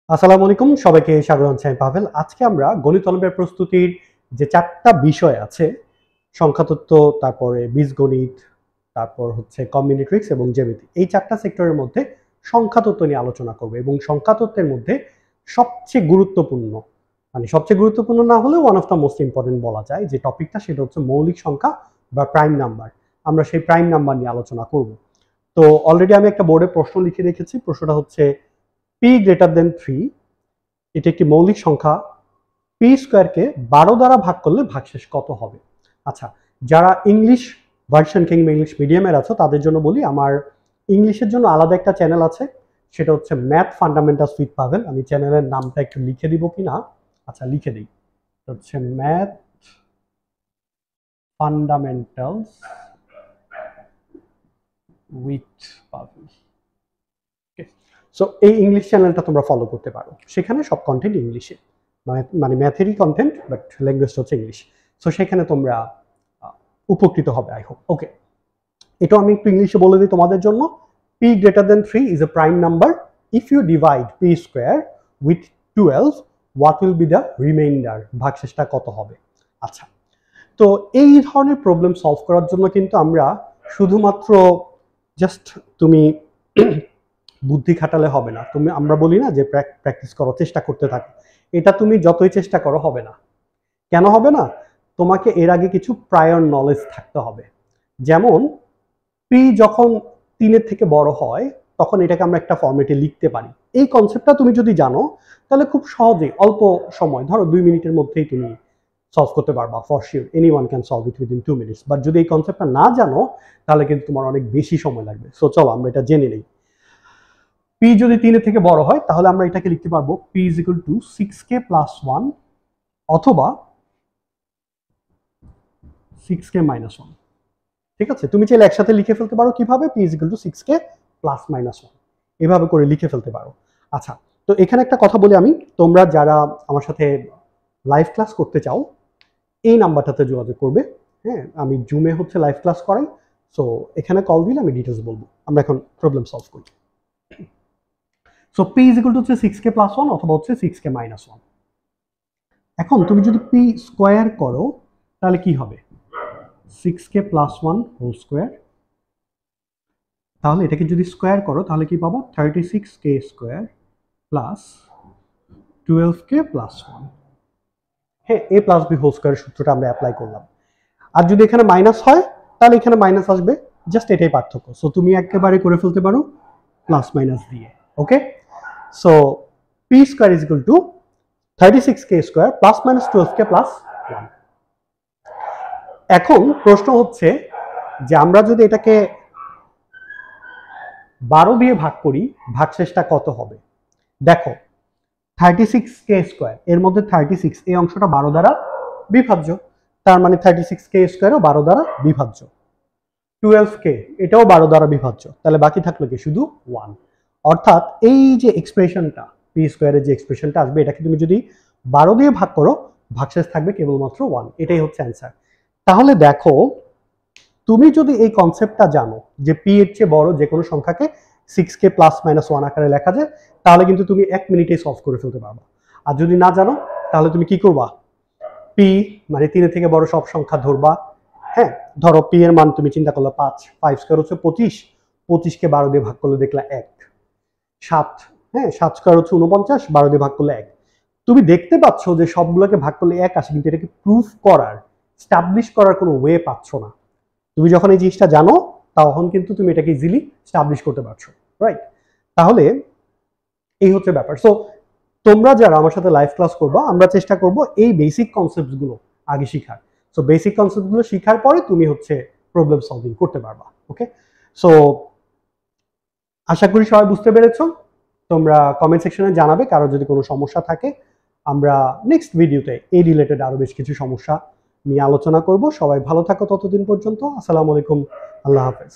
আসসালামু আলাইকুম, সবাইকে স্বাগত জানাচ্ছি। আমি পাভেল। আজকে আমরা গণিত অলিম্পিয়াড প্রস্তুতির যে ৪টা বিষয় আছে, সংখ্যাতত্ত্ব, তারপরে বীজগণিত, তারপর হচ্ছে কম্বিনেটরিক্স এবং জ্যামিতি, এই ৪টা সেক্টরের মধ্যে সংখ্যাতত্ত্ব নিয়ে আলোচনা করব। এবং সংখ্যাতত্ত্বের মধ্যে সবচেয়ে গুরুত্বপূর্ণ, মানে সবচেয়ে গুরুত্বপূর্ণ না হলেও one of the most important বলা যায় যে টপিকটা, সেটা হচ্ছে মৌলিক সংখ্যা বা প্রাইম নাম্বার। আমরা সেই প্রাইম নাম্বার নিয়ে আলোচনা করব। তো অলরেডি আমি একটা বোর্ডে প্রশ্ন লিখে রেখেছি। প্রশ্নটা হচ্ছে p greater than 3, এটা একটি মৌলিক সংখ্যা, পি স্কোয়ারকে 12 দ্বারা ভাগ করলে ভাগশেষ কত হবে। আচ্ছা, যারা ইংলিশ ভার্সন কিংবা ইংলিশ মিডিয়ামের আছো তাদের জন্য বলি, আমার ইংলিশের জন্য আলাদা একটা চ্যানেল আছে, সেটা হচ্ছে ম্যাথ ফান্ডামেন্টালস উইথ পাভেল। আমি চ্যানেলের নামটা একটু লিখে দিব কি না? আচ্ছা, লিখে দিই। হচ্ছে math fundamentals with Pavel. So এই ইংলিশ চ্যানেলটা তোমরা ফলো করতে পারো, সেখানে সব কন্টেন্ট ইংলিশে, মানে ম্যাথেরই কন্টেন্ট, বাট ল্যাঙ্গুয়েজটা হচ্ছে ইংলিশ। সো সেখানে তোমরা উপকৃত হবে, আই হোপ। ওকে, এটা আমি একটু ইংলিশে বলে দিই তোমাদের জন্য। p greater than 3 is a prime number. If you divide p square with 12, what will be the remainder? ভাগশেষটা কত হবে? আচ্ছা, তো এই ধরনের প্রবলেম সলভ করার জন্য কিন্তু আমরা শুধুমাত্র জাস্ট তুমি বুদ্ধি খাটালে হবে না। আমরা বলি না যে প্র্যাকটিস করো, চেষ্টা করতে থাকো। এটা তুমি যতই চেষ্টা করো হবে না। কেন হবে না? তোমাকে এর আগে কিছু প্রায়র নলেজ থাকতে হবে। যেমন পি যখন 3-এর থেকে বড় হয়, তখন এটাকে আমরা একটা ফরম্যাটে লিখতে পারি। এই কনসেপ্টটা তুমি যদি জানো, তাহলে খুব সহজে অল্প সময়, ধরো 2 মিনিটের মধ্যেই তুমি সলভ করতে পারবা। For sure anyone can solve it within 2 minutes. But যদি এই কনসেপ্টটা না জানো, তাহলে কিন্তু তোমার অনেক বেশি সময় লাগবে। সো চলো আমরা এটা জেনে নিই। পি যদি 3-এর থেকে বড় হয়, তাহলে আমরা এটাকে লিখতে পারবো P is equal two 6k plus 1 অথবা 6k মাইনাস 1। ঠিক আছে, তুমি চাইলে একসাথে লিখে ফেলতে পারো। কিভাবে? P is equal two 6k plus minus 1, এভাবে করে লিখে ফেলতে পারো। আচ্ছা, তো এখানে একটা কথা বলি আমি, তোমরা যারা আমার সাথে লাইভ ক্লাস করতে চাও, এই নাম্বারটাতে যোগাযোগ করবে। হ্যাঁ, আমি জুমে হচ্ছে লাইভ ক্লাস করাই। সো এখানে কল দিলে আমি ডিটেলস বলবো। আমরা এখন প্রবলেম সলভ করি। So P is equal two হচ্ছে 6k প্লাস 1 অথবা হচ্ছে 6k মাইনাস 1। এখন তুমি যদি পি স্কোয়ার করো, তাহলে কি হবে? 6k plus 1 whole square. তাহলে এটাকে যদি স্কোয়ার করো, তাহলে কি পাবো? 36k square plus 12k plus 1। হ্যাঁ, a প্লাস বি হোল স্কোয়ারের সূত্রটা আমরা অ্যাপ্লাই করলাম। আর যদি এখানে মাইনাস হয়, তাহলে এখানে মাইনাস আসবে, জাস্ট এটাই পার্থক্য। সো তুমি একেবারে করে ফেলতে পারো প্লাস মাইনাস দিয়ে। Okay, so P square is equal to 36k square plus minus 12k plus 1। এখন প্রশ্ন হচ্ছে যে আমরা যদি এটাকে 12 দিয়ে ভাগ করি, ভাগশেষটা কত হবে? দেখো, 36k স্কোয়ার, এর মধ্যে 36, এই অংশটা 12 দ্বারা বিভাজ্য, তার মানে 36k স্কোয়ারও 12 দ্বারা বিভাজ্য। 12k এটাও 12 দ্বারা বিভাজ্য, তাহলে বাকি থাকলো কি? শুধু 1। অর্থাৎ এই যে এক্সপ্রেশনটা, পি স্কোয়ারের যে এক্সপ্রেশনটা আসবে, এটাকে তুমি যদি 12 দিয়ে ভাগ করো, ভাগশেষ থাকবে কেবলমাত্র 1। এটাই হচ্ছে অ্যান্সার। তাহলে দেখো, তুমি যদি এই কনসেপ্টটা জানো যে পি এর চেয়ে বড় যে কোনো সংখ্যাকে 6k প্লাস মাইনাস 1 আকারে লেখা যায়, তাহলে কিন্তু তুমি 1 মিনিটেই সলভ করে ফেলতে পারবা। আর যদি না জানো, তাহলে তুমি কি করবা? পি মানে 3-এর থেকে বড় সব সংখ্যা ধরবা। হ্যাঁ, ধরো পি এর মান তুমি চিন্তা করলে 5, 5 স্কোয়ার হচ্ছে 25, 25কে 12 দিয়ে ভাগ করলে দেখলা 1। 7, হ্যাঁ 7 স্কোয়ার হচ্ছে 49, 12 দিয়ে ভাগ করলে 1। তুমি দেখতে পাচ্ছ যে সবগুলোকে ভাগ করলে 1 আসে, কিন্তু এটাকে প্রুফ করার, স্টাবলিশ করার কোনো ওয়ে পাচ্ছ না। তুমি যখন এই জিনিসটা জানো, তখন কিন্তু তুমি এটাকে ইজিলি স্টাবলিশ করতে পারছো, রাইট? তাহলে এই হচ্ছে ব্যাপার। সো তোমরা যারা আমার সাথে লাইভ ক্লাস করবা, আমরা চেষ্টা করব এই বেসিক কনসেপ্টসগুলো আগে শেখার। সো বেসিক কনসেপ্টগুলো শেখার পরে তুমি হচ্ছে প্রবলেম সলভিং করতে পারবা। ওকে, সো আশা করি সবাই বুঝতে পেরেছো। তোমরা কমেন্ট সেকশনে জানাবে কারো যদি কোনো সমস্যা থাকে। আমরা নেক্সট ভিডিওতে এই রিলেটেড আরো বেশ কিছু সমস্যা নিয়ে আলোচনা করব। সবাই ভালো থাকো ততদিন পর্যন্ত। আসসালামু আলাইকুম, আল্লাহ হাফেজ।